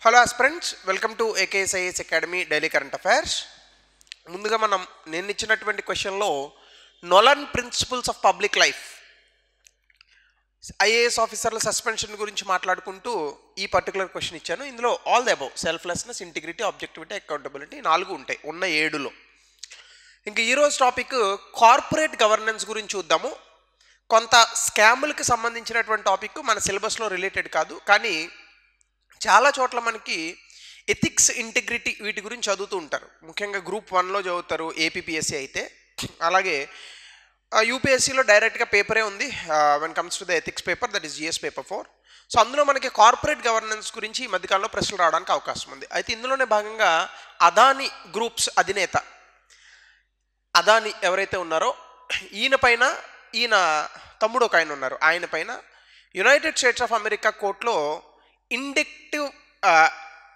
Hello aspirants, welcome to AKSIS academy daily current affairs. ముందుగా మనం నేను ఇచ్చినటువంటి క్వశ్చన్లో Nolan principles of public life, IAS ఆఫీసర్ల సస్పెన్షన్ గురించి మాట్లాడుకుంటూ ఈ పర్టికులర్ క్వశ్చన్ ఇచ్చాను. ఇందులో all the above selflessness, integrity, objectivity, accountability 4 ఉంటాయి ఉన్న 7లో. ఇంక ఈరోజు టాపిక్ కార్పొరేట్ గవర్నెన్స్ గురించి చూద్దాము. కొంత స్కాములకి సంబంధించినటువంటి టాపిక్ మన సిలబస్లో రిలేటెడ్ కాదు, కానీ చాలా చోట్ల మనకి ఎథిక్స్, ఇంటిగ్రిటీ వీటి గురించి చదువుతూ ఉంటారు. ముఖ్యంగా గ్రూప్ 1లో చదువుతారు ఏపీపీఎస్సీ అయితే. అలాగే యూపీఎస్సీలో డైరెక్ట్గా పేపరే ఉంది when comes to the ethics paper, that is GS paper 4. So అందులో మనకి కార్పొరేట్ గవర్నెన్స్ గురించి ఈ మధ్యకాలంలో ప్రశ్నలు రావడానికి అవకాశం ఉంది. అయితే ఇందులోనే భాగంగా అదానీ గ్రూప్స్ అధినేత అదానీ ఎవరైతే ఉన్నారో ఈయన తమ్ముడు ఒక ఆయన ఉన్నారు, ఆయన పైన యునైటెడ్ స్టేట్స్ ఆఫ్ అమెరికా కోర్టులో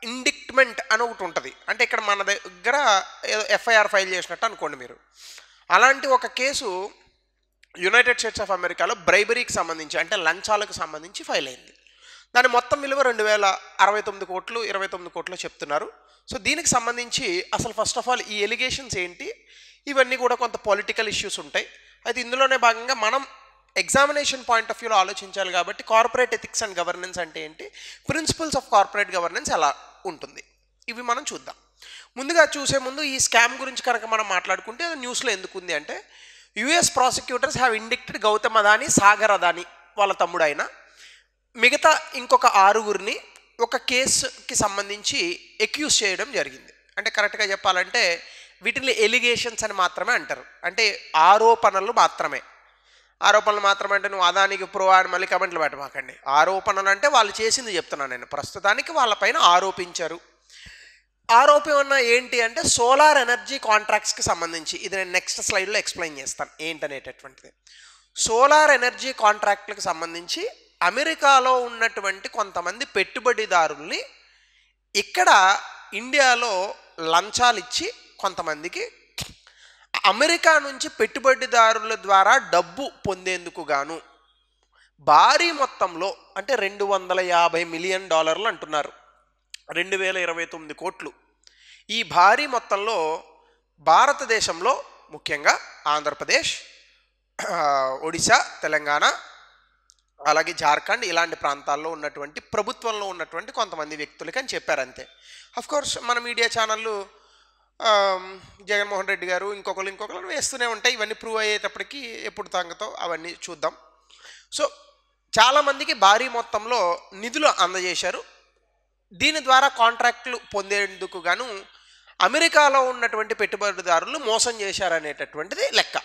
ఇండిక్ట్మెంట్ అని ఒకటి ఉంటుంది. అంటే ఇక్కడ మన దగ్గర ఏదో ఎఫ్ఐఆర్ ఫైల్ చేసినట్టు అనుకోండి మీరు. అలాంటి ఒక కేసు యునైటెడ్ స్టేట్స్ ఆఫ్ అమెరికాలో బ్రైబరీకి సంబంధించి, అంటే లంచాలకు సంబంధించి ఫైల్ అయింది. దాని మొత్తం విలువ 2069 కోట్లు, 29 కోట్లు చెప్తున్నారు. సో దీనికి సంబంధించి అసలు ఫస్ట్ ఆఫ్ ఆల్ ఈ ఎలిగేషన్స్ ఏంటి, ఇవన్నీ కూడా కొంత పొలిటికల్ ఇష్యూస్ ఉంటాయి. అయితే ఇందులోనే భాగంగా మనం ఎగ్జామినేషన్ పాయింట్ ఆఫ్ వ్యూలో ఆలోచించాలి కాబట్టి కార్పొరేట్ ఎథిక్స్ అండ్ గవర్నెన్స్ అంటే ఏంటి, ప్రిన్సిపల్స్ ఆఫ్ కార్పొరేట్ గవర్నెన్స్ ఎలా ఉంటుంది, ఇవి మనం చూద్దాం. ముందుగా చూసే ముందు ఈ స్కామ్ గురించి కనుక మనం మాట్లాడుకుంటే అది న్యూస్లో ఎందుకు ఉంది అంటే, US prosecutors have indicted Gautam Adani, Sagar Adani వాళ్ళ తమ్ముడు అయిన మిగతా ఇంకొక 6గురిని ఒక కేసుకి సంబంధించి ఎక్యూజ్ చేయడం జరిగింది. అంటే కరెక్ట్గా చెప్పాలంటే వీటిని ఎలిగేషన్స్ అని మాత్రమే అంటారు, అంటే ఆరోపణలు మాత్రమే. ఆరోపణలు మాత్రమే అంటే నువ్వు అదానికి ప్రో అని మళ్ళీ కమెంట్లు పెట్టమాకండి. ఆరోపణలు అంటే వాళ్ళు చేసింది చెప్తున్నాను నేను. ప్రస్తుతానికి వాళ్ళపైన ఆరోపించారు. ఆరోపణ ఏంటి అంటే సోలార్ ఎనర్జీ కాంట్రాక్ట్స్కి సంబంధించి, ఇది నేను నెక్స్ట్ స్లైడ్లో ఎక్స్ప్లెయిన్ చేస్తాను ఏంటనేటటువంటిది. సోలార్ ఎనర్జీ కాంట్రాక్ట్లకు సంబంధించి అమెరికాలో ఉన్నటువంటి కొంతమంది పెట్టుబడిదారుల్ని ఇక్కడ ఇండియాలో లంచాలు ఇచ్చి కొంతమందికి అమెరికా నుంచి పెట్టుబడిదారుల ద్వారా డబ్బు పొందేందుకు గాను భారీ మొత్తంలో, అంటే $250 మిలియన్ అంటున్నారు, 2029 కోట్లు. ఈ భారీ మొత్తంలో భారతదేశంలో ముఖ్యంగా ఆంధ్రప్రదేశ్, ఒడిశా, తెలంగాణ, అలాగే జార్ఖండ్ ఇలాంటి ప్రాంతాల్లో ఉన్నటువంటి ప్రభుత్వంలో ఉన్నటువంటి కొంతమంది వ్యక్తులకి అని చెప్పారు అంతే. అఫ్కోర్స్ మన మీడియా ఛానళ్ళు జగన్మోహన్ రెడ్డి గారు ఇంకొకరు వేస్తూనే ఉంటాయి. ఇవన్నీ ప్రూవ్ అయ్యేటప్పటికి ఎప్పుడు తంగతో అవన్నీ చూద్దాం. సో చాలామందికి భారీ మొత్తంలో నిధులు అందజేశారు. దీని ద్వారా కాంట్రాక్టులు పొందేందుకు గాను అమెరికాలో ఉన్నటువంటి పెట్టుబడిదారులు మోసం చేశారనేటటువంటిది లెక్క.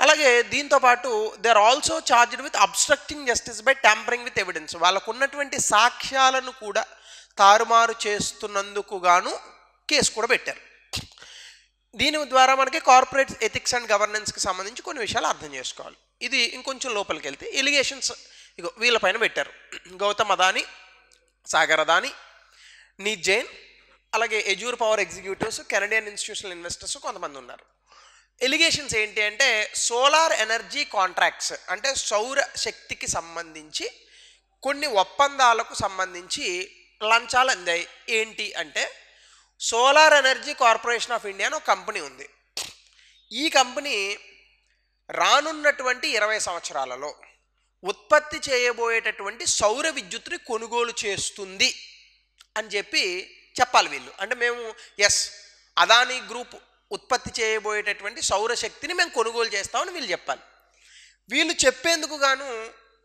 అలాగే దీంతోపాటు they are also charged with obstructing justice by tampering with evidence. వాళ్ళకు ఉన్నటువంటి సాక్ష్యాలను కూడా తారుమారు చేస్తున్నందుకు గాను కేసు కూడా పెట్టారు. దీని ద్వారా మనకి కార్పొరేట్ ఎథిక్స్ అండ్ గవర్నెన్స్కి సంబంధించి కొన్ని విషయాలు అర్థం చేసుకోవాలి. ఇది ఇంకొంచెం లోపలికి వెళ్తే ఎలిగేషన్స్ ఇగో వీళ్ళపైన పెట్టారు. గౌతమ్ అదానీ, సాగర్ అదానీ, నీత్ జైన్, అలాగే Azure power executives, Canadian institutional investors కొంతమంది ఉన్నారు. ఎలిగేషన్స్ ఏంటి అంటే సోలార్ ఎనర్జీ కాంట్రాక్ట్స్, అంటే సౌర శక్తికి సంబంధించి కొన్ని ఒప్పందాలకు సంబంధించి లంచాలు అందాయి. ఏంటి అంటే solar energy corporation of India అని ఒక కంపెనీ ఉంది. ఈ కంపెనీ రానున్నటువంటి 20 సంవత్సరాలలో ఉత్పత్తి చేయబోయేటటువంటి సౌర విద్యుత్తుని కొనుగోలు చేస్తుంది అని చెప్పాలి వీళ్ళు. అంటే మేము అదానీ గ్రూప్ ఉత్పత్తి చేయబోయేటటువంటి సౌరశక్తిని మేము కొనుగోలు చేస్తామని వీళ్ళు చెప్పాలి. వీళ్ళు చెప్పేందుకు గాను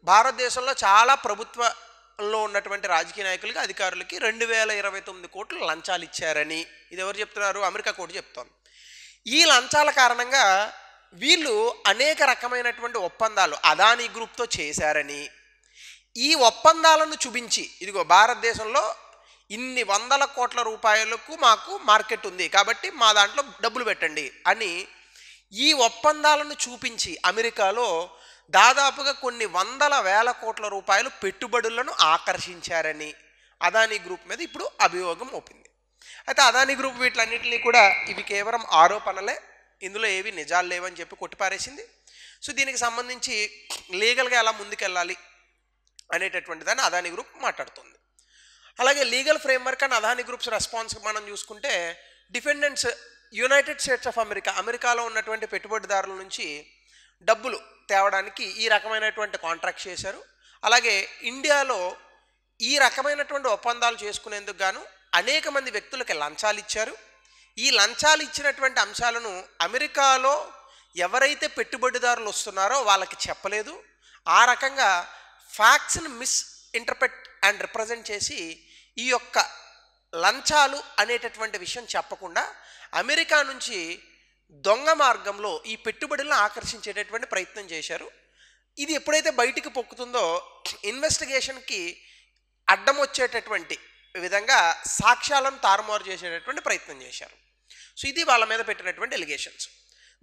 భారతదేశంలో చాలా ప్రభుత్వంలో ఉన్నటువంటి రాజకీయ నాయకులకి, అధికారులకి 2029 కోట్లు లంచాలు ఇచ్చారని ఇది ఎవరు చెప్తున్నారు? అమెరికా కోర్టు చెప్తోంది. ఈ లంచాల కారణంగా వీళ్ళు అనేక రకమైనటువంటి ఒప్పందాలు అదానీ గ్రూప్తో చేశారని, ఈ ఒప్పందాలను చూపించి ఇదిగో భారతదేశంలో ఇన్ని వందల కోట్ల రూపాయలకు మాకు మార్కెట్ ఉంది కాబట్టి మా దాంట్లో డబ్బులు పెట్టండి అని ఈ ఒప్పందాలను చూపించి అమెరికాలో దాదాపుగా కొన్ని వందల వేల కోట్ల రూపాయలు పెట్టుబడులను ఆకర్షించారని అదానీ గ్రూప్ మీద ఇప్పుడు అభియోగం మోపింది. అయితే అదానీ గ్రూప్ వీటిలన్నింటినీ కూడా ఇవి కేవలం ఆరోపణలే, ఇందులో ఏవి నిజాలు లేవని చెప్పి కొట్టిపారేసింది. సో దీనికి సంబంధించి లీగల్గా ఎలా ముందుకెళ్ళాలి అనేటటువంటి దాన్ని అదానీ గ్రూప్ మాట్లాడుతుంది. అలాగే legal framework and Adani groups response మనం చూసుకుంటే డిఫెండెంట్స్ యునైటెడ్ స్టేట్స్ ఆఫ్ అమెరికాలో ఉన్నటువంటి పెట్టుబడిదారుల నుంచి డబ్బులు తేవడానికి ఈ రకమైనటువంటి కాంట్రాక్ట్ చేశారు. అలాగే ఇండియాలో ఈ రకమైనటువంటి ఒప్పందాలు చేసుకునేందుకు గాను అనేక మంది వ్యక్తులకి లంచాలు ఇచ్చారు. ఈ లంచాలు ఇచ్చినటువంటి అంశాలను అమెరికాలో ఎవరైతే పెట్టుబడిదారులు వస్తున్నారో వాళ్ళకి చెప్పలేదు. ఆ రకంగా ఫ్యాక్ట్స్ని మిస్ఇంటర్ప్రెట్ అండ్ రిప్రజెంట్ చేసి ఈ యొక్క లంచాలు అనేటటువంటి విషయం చెప్పకుండా అమెరికా నుంచి దొంగ మార్గంలో ఈ పెట్టుబడులను ఆకర్షించేటటువంటి ప్రయత్నం చేశారు. ఇది ఎప్పుడైతే బయటికి పొక్కుతుందో ఇన్వెస్టిగేషన్కి అడ్డం వచ్చేటటువంటి విధంగా సాక్ష్యాలను తారుమారు చేసేటటువంటి ప్రయత్నం చేశారు. సో ఇది వాళ్ళ మీద పెట్టినటువంటి ఎలిగేషన్స్.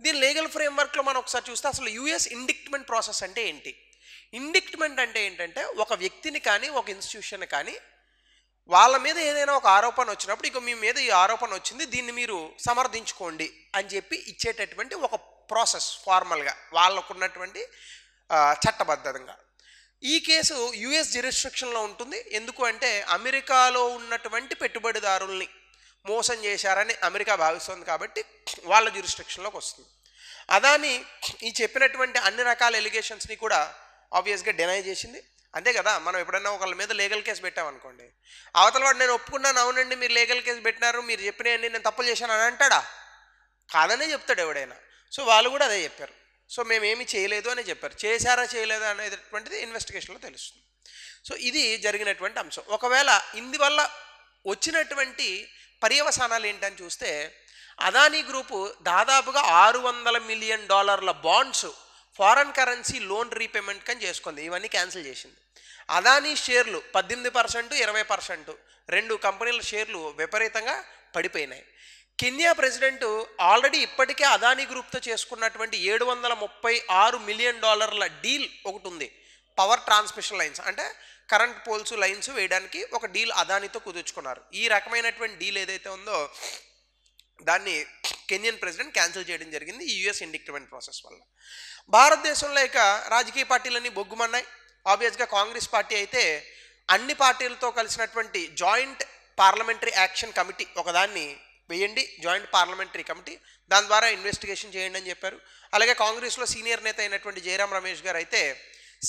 దీని లీగల్ ఫ్రేమ్వర్క్లో మనం ఒకసారి చూస్తే అసలు యుఎస్ ఇండిక్ట్మెంట్ ప్రాసెస్ అంటే ఏంటి? ఇండిక్ట్మెంట్ అంటే ఏంటంటే ఒక వ్యక్తిని కానీ ఒక ఇన్స్టిట్యూషన్ కానీ వాళ్ళ మీద ఏదైనా ఒక ఆరోపణ వచ్చినప్పుడు ఇక మీ మీద ఈ ఆరోపణ వచ్చింది, దీన్ని మీరు సమర్థించుకోండి అని చెప్పి ఇచ్చేటటువంటి ఒక ప్రాసెస్ ఫార్మల్గా వాళ్ళకున్నటువంటి చట్టబద్ధంగా. ఈ కేసు యుఎస్ జ్యూరిస్డిక్షన్లో ఉంటుంది. ఎందుకు అంటే అమెరికాలో ఉన్నటువంటి పెట్టుబడిదారుల్ని మోసం చేశారని అమెరికా భావిస్తుంది కాబట్టి వాళ్ళ జ్యూరిస్డిక్షన్లోకి వస్తుంది. అదాని ఈ చెప్పినటువంటి అన్ని రకాల ఎలిగేషన్స్ని కూడా ఆబ్వియస్గా డినై చేసింది. అంతే కదా, మనం ఎప్పుడైనా ఒకళ్ళ మీద లీగల్ కేసు పెట్టామనుకోండి, అవతల వాడు నేను ఒప్పుకున్నాను, అవునండి మీరు లీగల్ కేసు పెట్టినారు, మీరు చెప్పినాయండి, నేను తప్పులు చేశాను అని అంటాడా? కాదనే చెప్తాడు ఎవడైనా. సో వాళ్ళు కూడా అదే చెప్పారు. సో మేమేమి చేయలేదు అని చెప్పారు. చేశారా చేయలేదా అనేటటువంటిది ఇన్వెస్టిగేషన్లో తెలుస్తుంది. సో ఇది జరిగినటువంటి అంశం. ఒకవేళ ఇందువల్ల వచ్చినటువంటి పర్యవసానాలు ఏంటని చూస్తే అదానీ గ్రూపు దాదాపుగా $600 million bonds foreign currency loan repayment కని చేసుకుంది. ఇవన్నీ క్యాన్సిల్ చేసింది. అదానీ షేర్లు 18%, 20%, రెండు కంపెనీల షేర్లు విపరీతంగా పడిపోయినాయి. కెన్యా ప్రెసిడెంట్ ఆల్రెడీ ఇప్పటికే అదానీ గ్రూప్తో చేసుకున్నటువంటి $736 మిలియన్ డీల్ ఒకటి ఉంది. పవర్ ట్రాన్స్మిషన్ లైన్స్ అంటే కరెంట్ పోల్స్ లైన్స్ వేయడానికి ఒక డీల్ అదానీతో కుదుర్చుకున్నారు. ఈ రకమైనటువంటి డీల్ ఏదైతే ఉందో దాన్ని కెన్యన్ ప్రెసిడెంట్ క్యాన్సిల్ చేయడం జరిగింది ఈ యుఎస్ ఇండిక్ట్మెంట్ ప్రాసెస్ వల్ల. భారతదేశంలో ఇక రాజకీయ పార్టీలన్నీ బొగ్గుమన్నాయి. ఆబ్వియస్గా కాంగ్రెస్ పార్టీ అయితే అన్ని పార్టీలతో కలిసినటువంటి జాయింట్ పార్లమెంటరీ యాక్షన్ కమిటీ ఒకదాన్ని వేయండి, జాయింట్ పార్లమెంటరీ కమిటీ, దాని ద్వారా ఇన్వెస్టిగేషన్ చేయండి అని చెప్పారు. అలాగే కాంగ్రెస్లో సీనియర్ నేత అయినటువంటి జయరాం రమేష్ గారు అయితే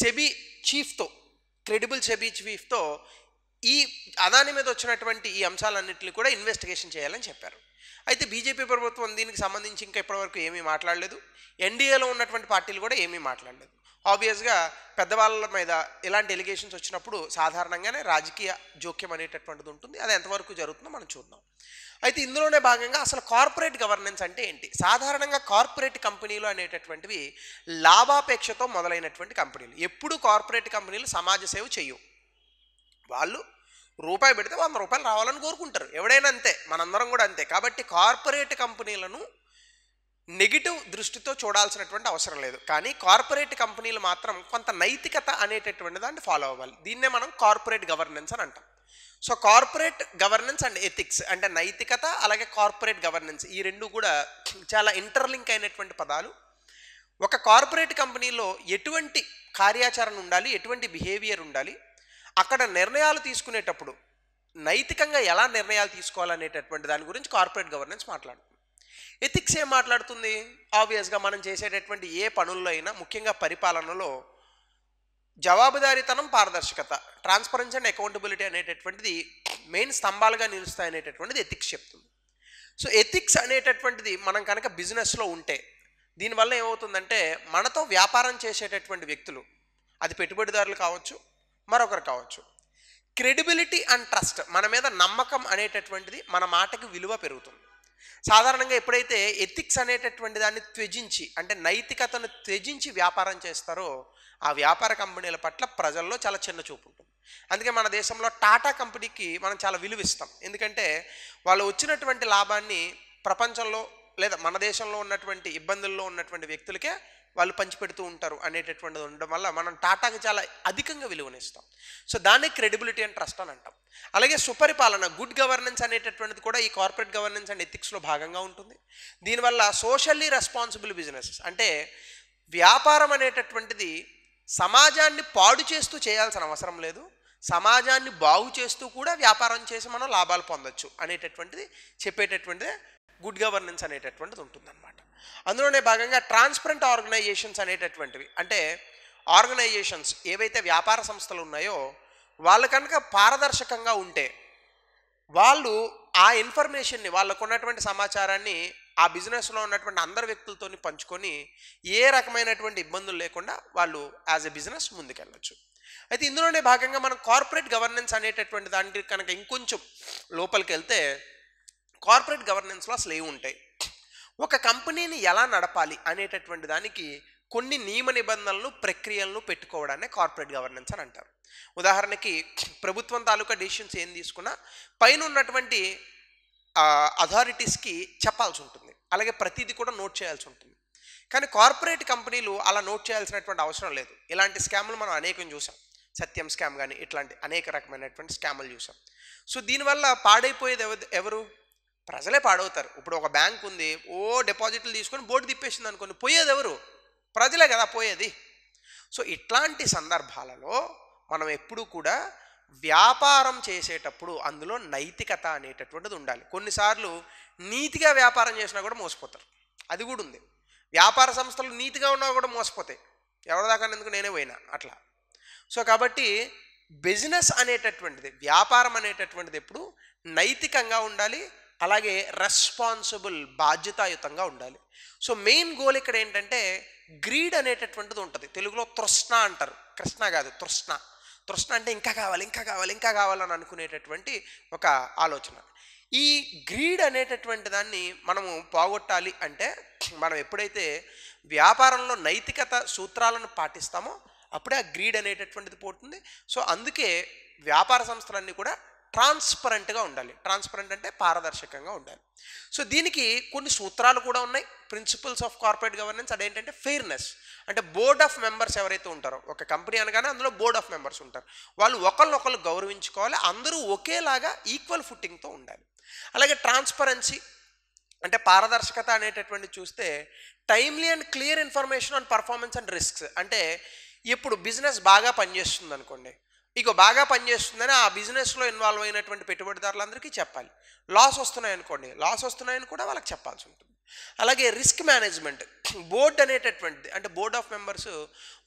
సెబీ చీఫ్తో, క్రెడిబుల్ సెబీ చీఫ్తో ఈ అదాని మీద వచ్చినటువంటి ఈ అంశాలన్నింటినీ కూడా ఇన్వెస్టిగేషన్ చేయాలని చెప్పారు. అయితే బీజేపీ ప్రభుత్వం దీనికి సంబంధించి ఇంకా ఇప్పటివరకు ఏమీ మాట్లాడలేదు. ఎన్డీఏలో ఉన్నటువంటి పార్టీలు కూడా ఏమీ మాట్లాడలేదు. ఆబ్వియస్గా పెద్దవాళ్ళ మీద ఇలాంటి ఎలిగేషన్స్ వచ్చినప్పుడు సాధారణంగానే రాజకీయ జోక్యం అనేటటువంటిది ఉంటుంది. అది ఎంతవరకు జరుగుతుందో మనం చూద్దాం. అయితే ఇందులోనే భాగంగా అసలు కార్పొరేట్ గవర్నెన్స్ అంటే ఏంటి? సాధారణంగా కార్పొరేట్ కంపెనీలు అనేటటువంటివి లాభాపేక్షతో మొదలైనటువంటి కంపెనీలు. ఎప్పుడు కార్పొరేట్ కంపెనీలు సమాజ సేవ చేయవు. వాళ్ళు రూపాయి పెడితే ₹100 రావాలని కోరుకుంటారు. ఎవడైనా అంతే, మనందరం కూడా అంతే. కాబట్టి కార్పొరేట్ కంపెనీలను నెగిటివ్ దృష్టితో చూడాల్సినటువంటి అవసరం లేదు. కానీ కార్పొరేట్ కంపెనీలు మాత్రం కొంత నైతికత అనేటటువంటి దాన్ని ఫాలో అవ్వాలి. దీన్నే మనం కార్పొరేట్ గవర్నెన్స్ అని అంటాం. So corporate governance and ethics అంటే నైతికత, అలాగే కార్పొరేట్ గవర్నెన్స్, ఈ రెండు కూడా చాలా ఇంటర్లింక్ అయినటువంటి పదాలు. ఒక కార్పొరేట్ కంపెనీలో ఎటువంటి కార్యాచరణ ఉండాలి, ఎటువంటి బిహేవియర్ ఉండాలి, అక్కడ నిర్ణయాలు తీసుకునేటప్పుడు నైతికంగా ఎలా నిర్ణయాలు తీసుకోవాలనేటటువంటి దాని గురించి కార్పొరేట్ గవర్నెన్స్ మాట్లాడుతుంది. ఎథిక్స్ ఏం మాట్లాడుతుంది? ఆబ్వియస్గా మనం చేసేటటువంటి ఏ పనుల్లో అయినా, ముఖ్యంగా పరిపాలనలో జవాబుదారీతనం, పారదర్శకత, ట్రాన్స్పరెన్సీ అండ్ అకౌంటబిలిటీ అనేటటువంటిది మెయిన్ స్తంభాలుగా నిలుస్తాయి అనేటటువంటిది ఎథిక్స్ చెప్తుంది. సో ఎథిక్స్ అనేటటువంటిది మనం కనుక బిజినెస్లో ఉంటే దీనివల్ల ఏమవుతుందంటే మనతో వ్యాపారం చేసేటటువంటి వ్యక్తులు, అది పెట్టుబడిదారులు కావచ్చు, మరొకరు కావచ్చు, క్రెడిబిలిటీ అండ్ ట్రస్ట్, మన మీద నమ్మకం అనేటటువంటిది, మన మాటకి విలువ పెరుగుతుంది. సాధారణంగా ఎప్పుడైతే ఎథిక్స్ అనేటటువంటి దాన్ని త్యజించి, అంటే నైతికతను త్యజించి వ్యాపారం చేస్తారో ఆ వ్యాపార కంపెనీల పట్ల ప్రజల్లో చాలా చిన్న చూపు ఉంటుంది. అందుకే మన దేశంలో టాటా కంపెనీకి మనం చాలా విలువ ఇస్తాం. ఎందుకంటే వాళ్ళు వచ్చినటువంటి లాభాన్ని ప్రపంచంలో లేదా మన దేశంలో ఉన్నటువంటి ఇబ్బందుల్లో ఉన్నటువంటి వ్యక్తులకే వాళ్ళు పంచిపెడుతూ ఉంటారు అనేటటువంటిది ఉండడం వల్ల మనం టాటాకి చాలా అధికంగా విలువనిస్తాం. సో దాన్ని క్రెడిబిలిటీ అండ్ ట్రస్ట్ అని అంటాం. అలాగే సుపరిపాలన, గుడ్ గవర్నెన్స్ అనేటటువంటిది కూడా ఈ కార్పొరేట్ గవర్నెన్స్ అండ్ ఎథిక్స్లో భాగంగా ఉంటుంది. దీనివల్ల సోషల్లీ రెస్పాన్సిబుల్ బిజినెసెస్ అంటే వ్యాపారం అనేటటువంటిది సమాజాన్ని పాడు చేస్తూ చేయాల్సిన అవసరం లేదు, సమాజాన్ని బాగు చేస్తూ కూడా వ్యాపారం చేసి మనం లాభాలు పొందొచ్చు అనేటటువంటిది చెప్పేటటువంటిదే గుడ్ గవర్నెన్స్ అనేటటువంటిది ఉంటుందన్నమాట. అందులోనే భాగంగా ట్రాన్స్పరెంట్ ఆర్గనైజేషన్స్ అనేటటువంటివి, అంటే ఆర్గనైజేషన్స్ ఏవైతే వ్యాపార సంస్థలు ఉన్నాయో వాళ్ళు కనుక పారదర్శకంగా ఉంటే వాళ్ళు ఆ ఇన్ఫర్మేషన్ని, వాళ్ళకు ఉన్నటువంటి సమాచారాన్ని ఆ బిజినెస్లో ఉన్నటువంటి అందరు వ్యక్తులతో పంచుకొని ఏ రకమైనటువంటి ఇబ్బందులు లేకుండా వాళ్ళు యాజ్ ఎ బిజినెస్ ముందుకెళ్ళచ్చు. అయితే ఇందులోనే భాగంగా మనం కార్పొరేట్ గవర్నెన్స్ అనేటటువంటి దానికి కనుక ఇంకొంచెం లోపలికి వెళ్తే కార్పొరేట్ గవర్నెన్స్లో అసలు ఏమి ఉంటాయి, ఒక కంపెనీని ఎలా నడపాలి అనేటటువంటి దానికి కొన్ని నియమ నిబంధనలు ప్రక్రియలను పెట్టుకోవడాన్ని కార్పొరేట్ గవర్నెన్స్ అని అంటారు. ఉదాహరణకి ప్రభుత్వం తాలూకా డెసిషన్స్ ఏం తీసుకున్నా పైన ఉన్నటువంటి అథారిటీస్కి చెప్పాల్సి ఉంటుంది, అలాగే ప్రతిదీ కూడా నోట్ చేయాల్సి ఉంటుంది. కానీ కార్పొరేట్ కంపెనీలు అలా నోట్ చేయాల్సినటువంటి అవసరం లేదు. ఇలాంటి స్కామ్లు మనం అనేకం చూసాం, సత్యం స్కామ్ కానీ ఇట్లాంటి అనేక రకమైనటువంటి స్కాములు చూసాం. సో దీనివల్ల పాడైపోయేది ఎవరు? ప్రజలే పాడవుతారు. ఇప్పుడు ఒక బ్యాంక్ ఉంది, డిపాజిట్లు తీసుకొని బోర్డు తిప్పేసింది అనుకోండి, పోయేది ఎవరు? ప్రజలే కదా పోయేది. సో ఇట్లాంటి సందర్భాలలో మనం ఎప్పుడూ కూడా వ్యాపారం చేసేటప్పుడు అందులో నైతికత అనేటటువంటిది ఉండాలి. కొన్నిసార్లు నీతిగా వ్యాపారం చేసినా కూడా మోసపోతారు, అది కూడా ఉంది. వ్యాపార సంస్థలు నీతిగా ఉన్నా కూడా మోసపోతాయి, ఎవరిదాకా ఎందుకు నేనే పోయినా అట్లా. సో కాబట్టి బిజినెస్ అనేటటువంటిది, వ్యాపారం అనేటటువంటిది ఎప్పుడు నైతికంగా ఉండాలి, అలాగే రెస్పాన్సిబుల్, బాధ్యతాయుతంగా ఉండాలి. సో మెయిన్ గోల్ ఇక్కడ ఏంటంటే గ్రీడ్ అనేటటువంటిది ఉంటుంది. తెలుగులో తృష్ణ అంటారు, కృష్ణ కాదు తృష్ణ. తృష్ణ అంటే ఇంకా కావాలి ఇంకా కావాలి ఇంకా కావాలని అనుకునేటటువంటి ఒక ఆలోచన. ఈ గ్రీడ్ అనేటటువంటి దాన్ని మనము పోగొట్టాలి అంటే మనం ఎప్పుడైతే వ్యాపారంలో నైతికత సూత్రాలను పాటిస్తామో అప్పుడే ఆ గ్రీడ్ అనేటటువంటిది పోతుంది. సో అందుకే వ్యాపార సంస్థలన్నీ కూడా ట్రాన్స్పరెంట్గా ఉండాలి. ట్రాన్స్పరెంట్ అంటే పారదర్శకంగా ఉండాలి. సో దీనికి కొన్ని సూత్రాలు కూడా ఉన్నాయి, ప్రిన్సిపల్స్ ఆఫ్ కార్పొరేట్ గవర్నెన్స్. అదేంటంటే ఫెయిర్నెస్, అంటే బోర్డ్ ఆఫ్ మెంబర్స్ ఎవరైతే ఉంటారో, ఒక కంపెనీ అనగానే అందులో బోర్డ్ ఆఫ్ మెంబర్స్ ఉంటారు, వాళ్ళు ఒకళ్ళొకళ్ళు గౌరవించుకోవాలి, అందరూ ఒకేలాగా ఈక్వల్ ఫుట్టింగ్తో ఉండాలి. అలాగే ట్రాన్స్పరెన్సీ అంటే పారదర్శకత అనేటటువంటి చూస్తే timely and clear information on performance and risks. అంటే ఇప్పుడు బిజినెస్ బాగా పనిచేస్తుంది అనుకోండి, బాగా పనిచేస్తుందని ఆ బిజినెస్లో ఇన్వాల్వ్ అయినటువంటి పెట్టుబడిదారులందరికీ చెప్పాలి. లాస్ వస్తున్నాయనుకోండి, లాస్ వస్తున్నాయని కూడా వాళ్ళకి చెప్పాల్సి ఉంటుంది. అలాగే రిస్క్ మేనేజ్మెంట్, బోర్డ్ అనేటటువంటిది అంటే బోర్డ్ ఆఫ్ మెంబర్స్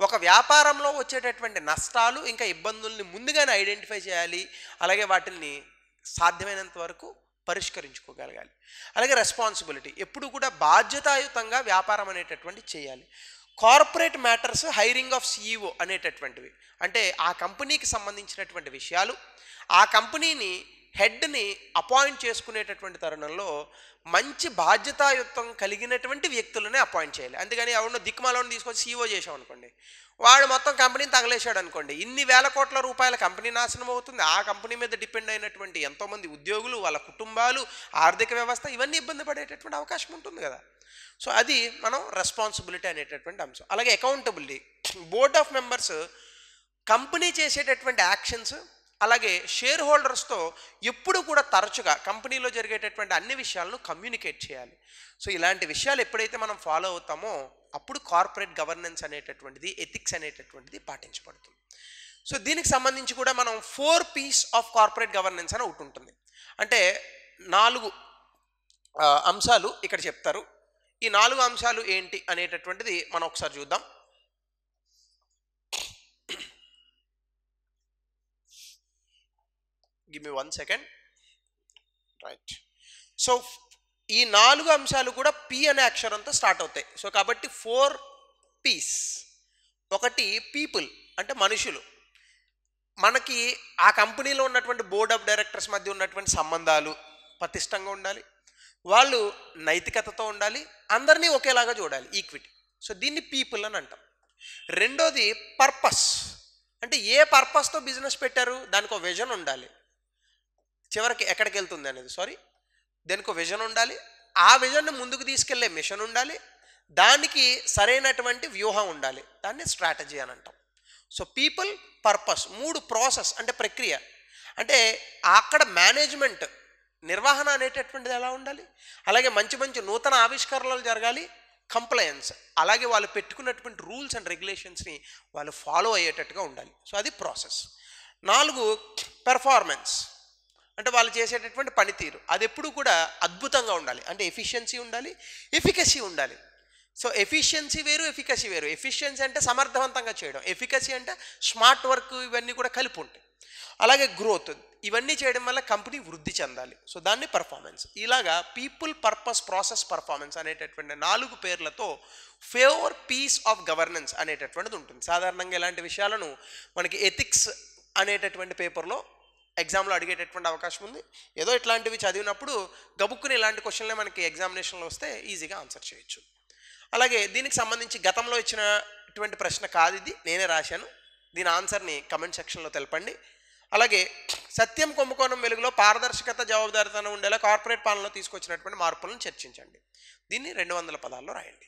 ఒక వ్యాపారంలో వచ్చేటటువంటి నష్టాలు ఇంకా ఇబ్బందుల్ని ముందుగానే ఐడెంటిఫై చేయాలి, అలాగే వాటిని సాధ్యమైనంత వరకు పరిష్కరించుకోగలగాలి. అలాగే రెస్పాన్సిబిలిటీ, ఎప్పుడు కూడా బాధ్యతాయుతంగా వ్యాపారం అనేటటువంటి చేయాలి. Corporate matters, hiring of CEO అనేటటువంటివి, అంటే ఆ కంపెనీకి సంబంధించినటువంటి విషయాలు, ఆ కంపెనీని హెడ్ని అపాయింట్ చేసుకునేటటువంటి తరుణంలో మంచి బాధ్యతాయుతం కలిగినటువంటి వ్యక్తులనే అపాయింట్ చేయాలి. అందుకని ఎవరినో దిక్కుమాలను తీసుకొచ్చి సీఈఓ చేసాం అనుకోండి, వాడు మొత్తం కంపెనీని తగలేశాడు అనుకోండి, ఇన్ని వేల కోట్ల రూపాయల కంపెనీ నాశనం అవుతుంది. ఆ కంపెనీ మీద డిపెండ్ అయినటువంటి ఎంతోమంది ఉద్యోగులు, వాళ్ళ కుటుంబాలు, ఆర్థిక వ్యవస్థ ఇవన్నీ ఇబ్బంది పడేటటువంటి అవకాశం ఉంటుంది కదా. సో అది మనం రెస్పాన్సిబిలిటీ అనేటటువంటి అంశం. అలాగే accountability, board of members company చేసేటటువంటి యాక్షన్స్, అలాగే షేర్ హోల్డర్స్తో ఎప్పుడు కూడా తరచుగా కంపెనీలో జరిగేటటువంటి అన్ని విషయాలను కమ్యూనికేట్ చేయాలి. సో ఇలాంటి విషయాలు ఎప్పుడైతే మనం ఫాలో అవుతామో అప్పుడు కార్పొరేట్ గవర్నెన్స్ అనేటటువంటిది, ఎథిక్స్ అనేటటువంటిది పాటించబడుతుంది. సో దీనికి సంబంధించి కూడా మనం 4 P's ఆఫ్ కార్పొరేట్ గవర్నెన్స్ అని ఒకటి ఉంటుంది. అంటే 4 అంశాలు ఇక్కడ చెప్తారు. ఈ 4 అంశాలు ఏంటి అనేటటువంటిది మనం ఒకసారి చూద్దాం. Give me 1 second. Right. So ఈ 4 అంశాలు కూడా పి అనే అక్షరంతో స్టార్ట్ అవుతాయి. సో కాబట్టి 4 P's. ఒకటి పీపుల్, అంటే మనుషులు. మనకి ఆ కంపెనీలో ఉన్నటువంటి బోర్డ్ ఆఫ్ డైరెక్టర్స్ మధ్య ఉన్నటువంటి సంబంధాలు పటిష్టంగా ఉండాలి, వాళ్ళు నైతికతతో ఉండాలి, అందరినీ ఒకేలాగా చూడాలి, ఈక్విటీ. సో దీన్ని పీపుల్ అని అంటాం. రెండోది పర్పస్, అంటే ఏ పర్పస్తో బిజినెస్ పెట్టారు దానికి ఒక విజన్ ఉండాలి, చివరికి ఎక్కడికి వెళ్తుంది అనేది, దానికి ఒక విజన్ ఉండాలి, ఆ విజన్ని ముందుకు తీసుకెళ్లే మిషన్ ఉండాలి, దానికి సరైనటువంటి వ్యూహం ఉండాలి, దాన్ని స్ట్రాటజీ అని అంటాం. సో పీపుల్, పర్పస్, 3 ప్రాసెస్ అంటే ప్రక్రియ. అంటే అక్కడ మేనేజ్మెంట్, నిర్వహణ అనేటటువంటిది ఎలా ఉండాలి, అలాగే మంచి మంచి నూతన ఆవిష్కరణలు జరగాలి, కంప్లయన్స్, అలాగే వాళ్ళు పెట్టుకున్నటువంటి రూల్స్ అండ్ రెగ్యులేషన్స్ని వాళ్ళు ఫాలో అయ్యేటట్టుగా ఉండాలి. సో అది ప్రాసెస్. 4 పెర్ఫార్మెన్స్, అంటే వాళ్ళు చేసేటటువంటి పనితీరు అది ఎప్పుడు కూడా అద్భుతంగా ఉండాలి. అంటే ఎఫిషియన్సీ ఉండాలి, ఎఫికసీ ఉండాలి. సో ఎఫిషియన్సీ వేరు, ఎఫికసీ వేరు. ఎఫిషియన్సీ అంటే సమర్థవంతంగా చేయడం, ఎఫికసీ అంటే స్మార్ట్ వర్క్, ఇవన్నీ కూడా కలిపి ఉంటాయి. అలాగే గ్రోత్, ఇవన్నీ చేయడం వల్ల కంపెనీ వృద్ధి చెందాలి. సో దాన్ని పర్ఫార్మెన్స్. ఇలాగా పీపుల్, పర్పస్, ప్రాసెస్, పర్ఫార్మెన్స్ అనేటటువంటి 4 పేర్లతో 4 పీస్ ఆఫ్ గవర్నెన్స్ అనేటటువంటిది ఉంటుంది. సాధారణంగా ఇలాంటి విషయాలను మనకి ఎథిక్స్ అనేటటువంటి పేపర్లో ఎగ్జామ్లో అడిగేటటువంటి అవకాశం ఉంది. ఏదో ఇట్లాంటివి చదివినప్పుడు గబుక్కుని ఇలాంటి క్వశ్చన్లే మనకి ఎగ్జామినేషన్లో వస్తే ఈజీగా ఆన్సర్ చేయొచ్చు. అలాగే దీనికి సంబంధించి గతంలో ఇచ్చినటువంటి ప్రశ్న కాదు ఇది, నేనే రాశాను. దీని ఆన్సర్ని కమెంట్ సెక్షన్లో తెలపండి. అలాగే సత్యం కుంభకోణం వెలుగులో పారదర్శకత, జవాబుదారీతనం ఉండేలా కార్పొరేట్ పాలనలో తీసుకొచ్చినటువంటి మార్పులను చర్చించండి. దీన్ని 200 పదాల్లో రాయండి.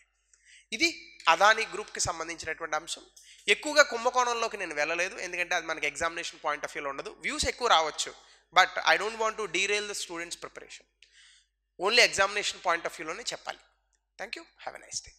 ఇది అదానీ గ్రూప్కి సంబంధించినటువంటి అంశం. ఎక్కువగా కుంభకోణంలోకి నేను వెళ్ళలేదు, ఎందుకంటే అది మనకి ఎగ్జామినేషన్ పాయింట్ ఆఫ్ వ్యూలో ఉండదు. వ్యూస్ ఎక్కువ రావచ్చు, but I don't want to derail the students preparation. Only examination point of వ్యూలోనే చెప్పాలి. Thank you. Have a nice day.